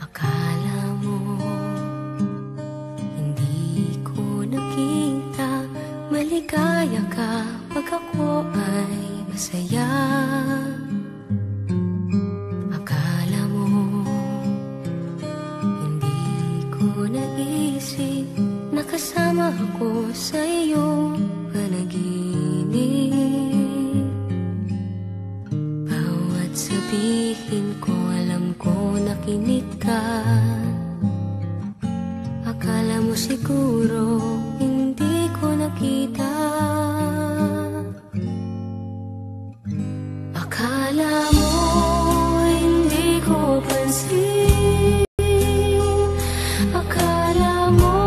Akala mo hindi ko nakita, maligaya ka pag ako ay masaya. Akala mo hindi ko naisip, nakasama ako sa iyong panaginip. Bawat sabihin ko, alam ko nakinig ka. Akala mo siguro hindi ko nakita. Akala mo hindi ko pansin. Akala mo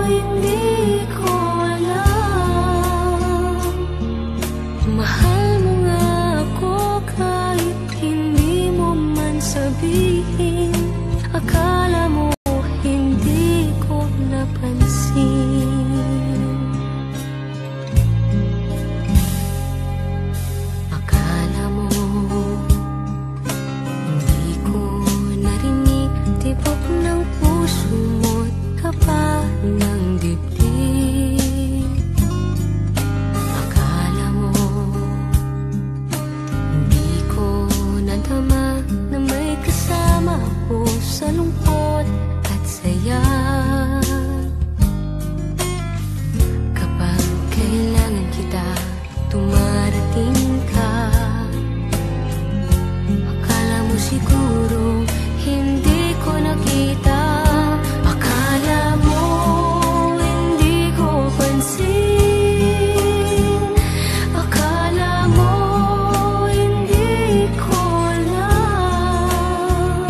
hindi ko alam. Mahal mo nga ako kahit hindi mo man sabihin. Akala mo hindi ko napansin. Akala mo hindi ko narinig tibok ng puso mo't kaba ng dibdib. Akala mo hindi ko nadama na may kasama ako sa lungkot at saya. Kapag kailangan kita, dumarating ka. Akala mo siguro hindi ko nakita. Akala mo hindi ko pansin. Akala mo hindi ko alam.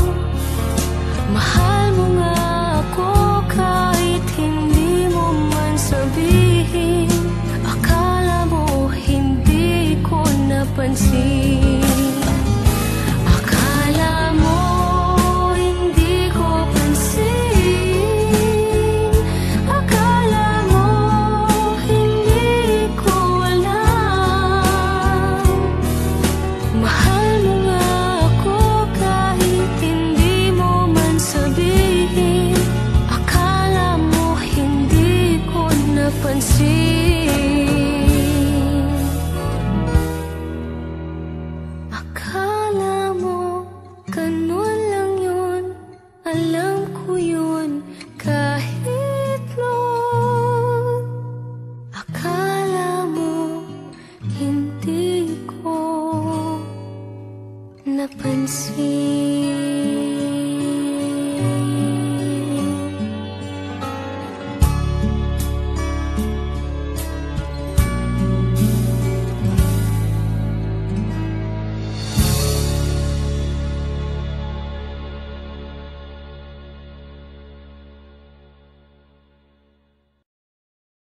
Mahal mo nga ako kahit hindi mo man sabihin. Akala mo hindi ko napansin. Akala mo hindi ko pansin. Akala mo hindi ko alam. Mahal mo nga ako kahit hindi mo man sabihin. Akala mo hindi ko napansin. Akala mo ganun lang yun, alam ko yun kahit noon. Akala mo hindi ko napansin.